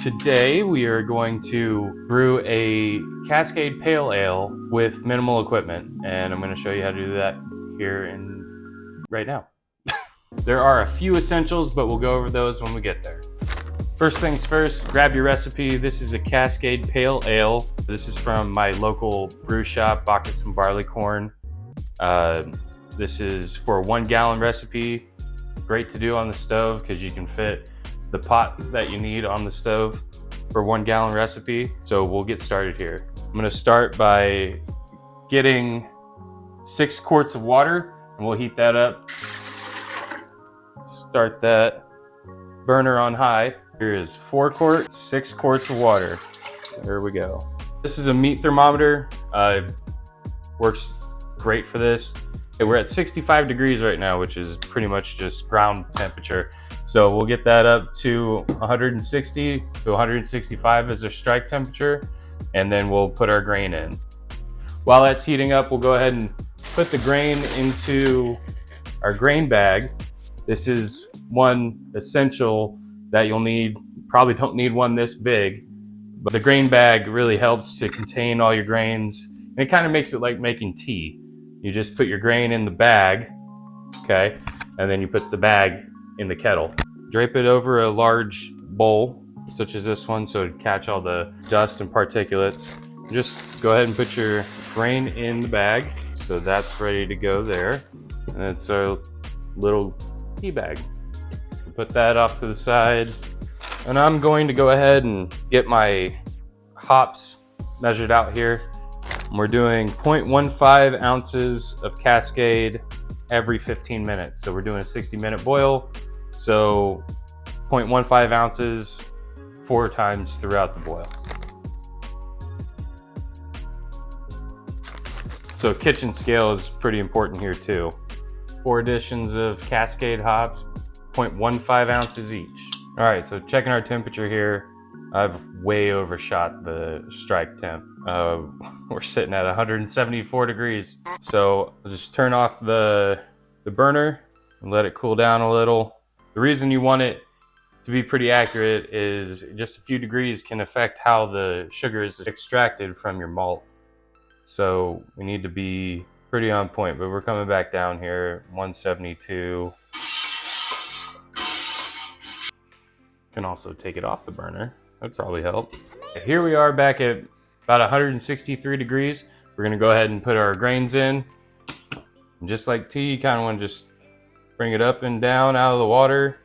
Today we are going to brew a Cascade Pale Ale with minimal equipment, and I'm going to show you how to do that here and right now. There are a few essentials, but we'll go over those when we get there. First things first, grab your recipe. This is a Cascade Pale Ale. This is from my local brew shop, Bacchus and Barleycorn. This is for a 1 gallon recipe. Great to do on the stove because you can fit the pot that you need on the stove for 1 gallon recipe. So we'll get started here. I'm gonna start by getting 6 quarts of water and we'll heat that up. Start that burner on high. Here is 4 quarts, 6 quarts of water. There we go. This is a meat thermometer. Works great for this. We're at 65 degrees right now, which is pretty much just ground temperature. So we'll get that up to 160 to 165 as our strike temperature, and then we'll put our grain in. While that's heating up, we'll go ahead and put the grain into our grain bag. This is one essential that you'll need. Probably don't need one this big, but the grain bag really helps to contain all your grains. And it kind of makes it like making tea. You just put your grain in the bag, okay? And then you put the bag in the kettle. Drape it over a large bowl, such as this one, so it'd catch all the dust and particulates. Just go ahead and put your grain in the bag. So that's ready to go there. And it's our little tea bag. Put that off to the side. And I'm going to go ahead and get my hops measured out here. We're doing 0.15 ounces of Cascade every 15 minutes. So we're doing a 60-minute boil. So 0.15 ounces 4 times throughout the boil. So kitchen scale is pretty important here too. 4 additions of Cascade hops, 0.15 ounces each. All right, so checking our temperature here. I've way overshot the strike temp. We're sitting at 174 degrees. So I'll just turn off the burner and let it cool down a little. The reason you want it to be pretty accurate is just a few degrees can affect how the sugar is extracted from your malt. So we need to be pretty on point, but we're coming back down here, 172. Can also take it off the burner. That'd probably help. Here we are back at about 163 degrees. We're gonna go ahead and put our grains in. And just like tea, you kind of want to just bring it up and down out of the water.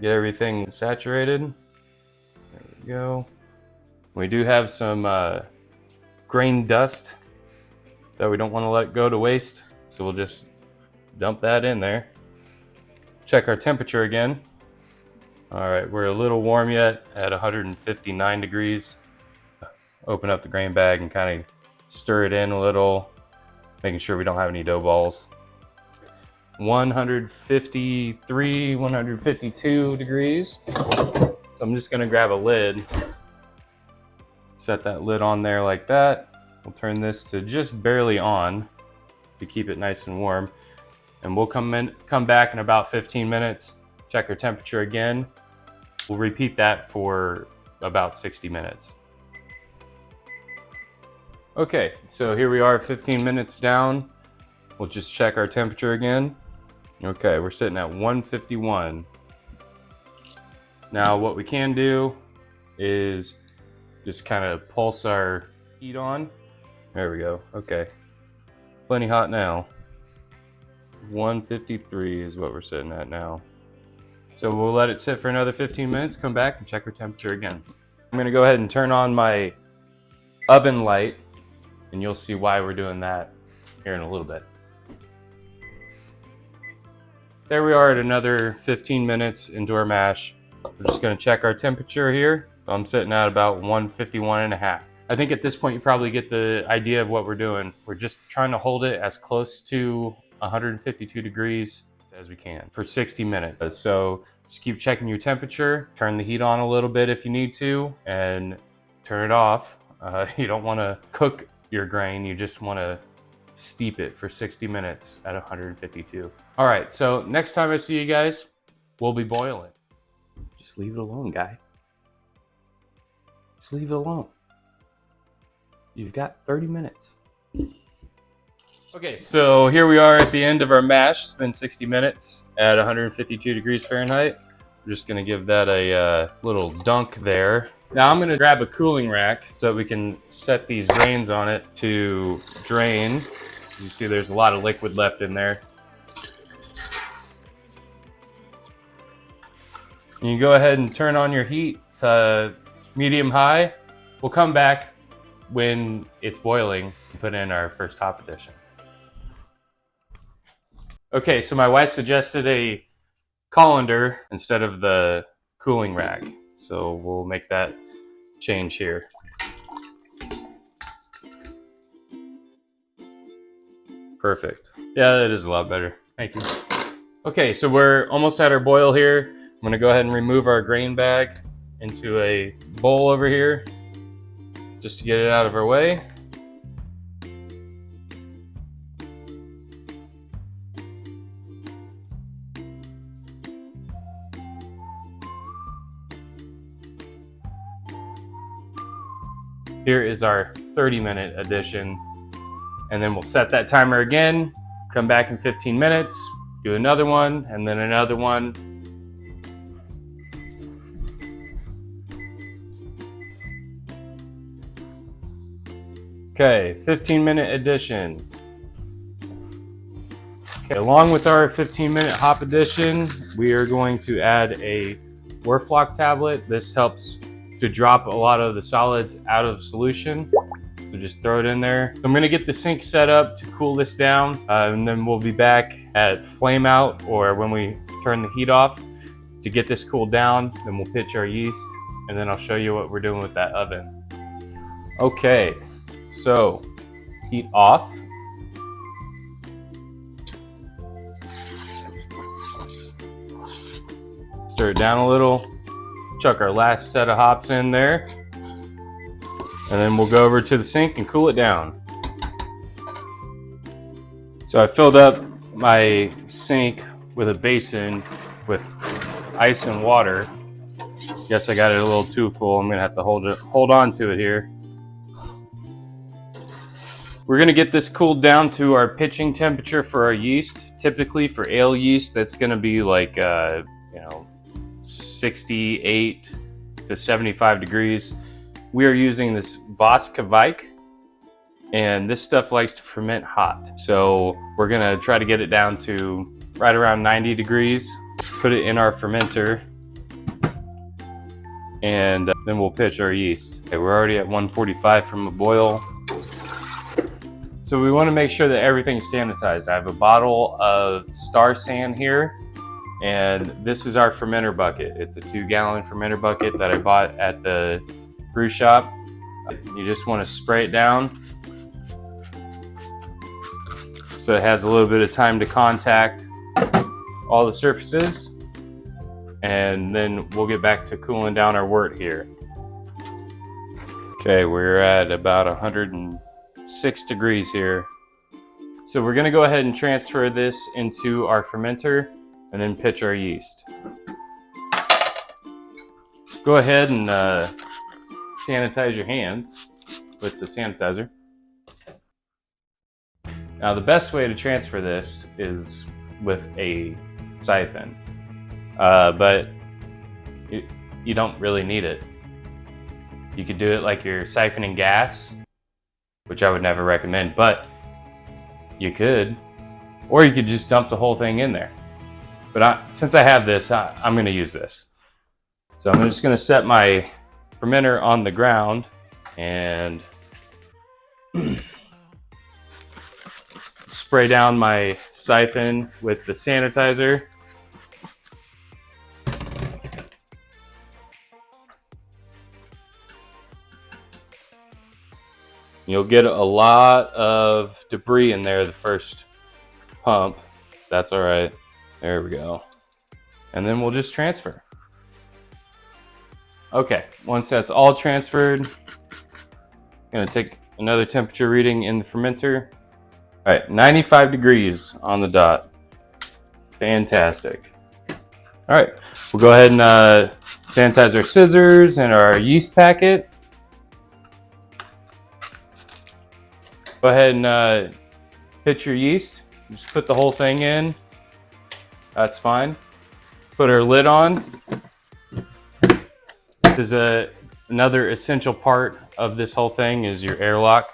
Get everything saturated. There we go. We do have some grain dust that we don't want to let go to waste. So we'll just dump that in there. Check our temperature again. All right, we're a little warm yet at 159 degrees. Open up the grain bag and kind of stir it in a little, making sure we don't have any dough balls. 153, 152 degrees. So I'm just gonna grab a lid, set that lid on there like that. We'll turn this to just barely on to keep it nice and warm. And we'll come back in about 15 minutes, check our temperature again. We'll repeat that for about 60 minutes. Okay, so here we are 15 minutes down. We'll just check our temperature again. Okay, we're sitting at 151. Now what we can do is just kind of pulse our heat on. There we go, okay. Plenty hot now. 153 is what we're sitting at now. So we'll let it sit for another 15 minutes, come back and check our temperature again. I'm gonna go ahead and turn on my oven light and you'll see why we're doing that here in a little bit. There we are at another 15 minutes into our mash. We're just gonna check our temperature here. I'm sitting at about 151.5. I think at this point you probably get the idea of what we're doing. We're just trying to hold it as close to 152 degrees as we can for 60 minutes. So just keep checking your temperature, turn the heat on a little bit if you need to, and turn it off. You don't wanna cook your grain, you just wanna steep it for 60 minutes at 152. All right, so next time I see you guys, we'll be boiling. Just leave it alone, guy. Just leave it alone. You've got 30 minutes. Okay, so here we are at the end of our mash. It's been 60 minutes at 152 degrees Fahrenheit. We're just gonna give that a little dunk there. Now I'm gonna grab a cooling rack so that we can set these grains on it to drain. You see there's a lot of liquid left in there. You go ahead and turn on your heat to medium-high. We'll come back when it's boiling and put in our first hop addition. Okay, so my wife suggested a colander instead of the cooling rack. So we'll make that change here. Perfect. Yeah, that is a lot better. Thank you. Okay, so we're almost at our boil here. I'm gonna go ahead and remove our grain bag into a bowl over here, just to get it out of our way. Here is our 30-minute addition, and then we'll set that timer again, come back in 15 minutes, do another one, and then another one. Okay, 15-minute addition. Okay, along with our 15-minute hop addition, we are going to add a Werflock tablet. This helps to drop a lot of the solids out of solution. So just throw it in there. So I'm gonna get the sink set up to cool this down, and then we'll be back at flame out or when we turn the heat off to get this cooled down. Then we'll pitch our yeast, and then I'll show you what we're doing with that oven. Okay, so heat off. Stir it down a little. Chuck our last set of hops in there. And then we'll go over to the sink and cool it down. So I filled up my sink with a basin with ice and water. Guess I got it a little too full. I'm gonna have to hold on to it here. We're gonna get this cooled down to our pitching temperature for our yeast. Typically for ale yeast, that's gonna be like 68 to 75 degrees. We are using this Voskavike, and this stuff likes to ferment hot. So we're gonna try to get it down to right around 90 degrees, put it in our fermenter, and then we'll pitch our yeast. Okay, we're already at 145 from a boil. So we wanna make sure that everything's sanitized. I have a bottle of Star San here, and this is our fermenter bucket. It's a 2-gallon fermenter bucket that I bought at the brew shop. You just want to spray it down so it has a little bit of time to contact all the surfaces, and then we'll get back to cooling down our wort here. Okay, we're at about 106 degrees here. So we're gonna go ahead and transfer this into our fermenter and then pitch our yeast. Go ahead and sanitize your hands with the sanitizer. Now the best way to transfer this is with a siphon, but you don't really need it. You could do it like you're siphoning gas, which I would never recommend, but you could, or you could just dump the whole thing in there. But since I have this, I'm gonna use this. So I'm just gonna set my fermenter on the ground and spray down my siphon with the sanitizer. You'll get a lot of debris in there the first pump. That's all right. There we go. And then we'll just transfer. Okay, once that's all transferred, I'm gonna take another temperature reading in the fermenter. All right, 95 degrees on the dot. Fantastic. All right, we'll go ahead and sanitize our scissors and our yeast packet. Go ahead and hit your yeast. Just put the whole thing in. That's fine. Put our lid on. This is another essential part of this whole thing is your airlock.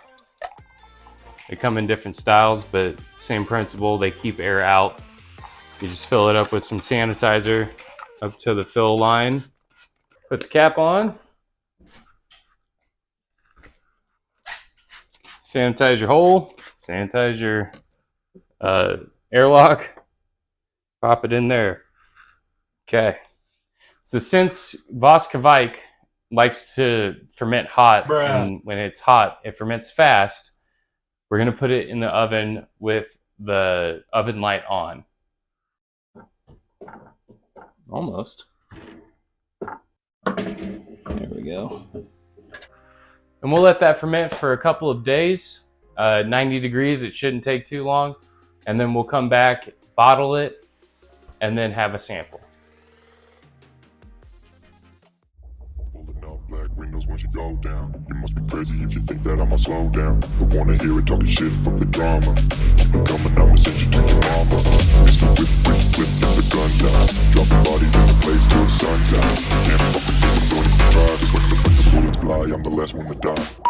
They come in different styles, but same principle. They keep air out. You just fill it up with some sanitizer up to the fill line. Put the cap on. Sanitize your hole. Sanitize your airlock. Pop it in there. Okay. So since Voskevike likes to ferment hot, and when it's hot, it ferments fast, we're going to put it in the oven with the oven light on. Almost. There we go. And we'll let that ferment for a couple of days. 90 degrees, it shouldn't take too long. And then we'll come back, bottle it, and then have a sample. Black windows once you go down. You must be crazy if you think that I'ma slow down. Don't wanna hear it talking shit from the drama. Keep it coming, I'ma send you to your mama. Mr. Whip, whip, whip, get the guns out. Dropping bodies in the place till the sun's out. Can't fuck with this, I'm going to try. Just when the bullets fly, I'm the last one to die.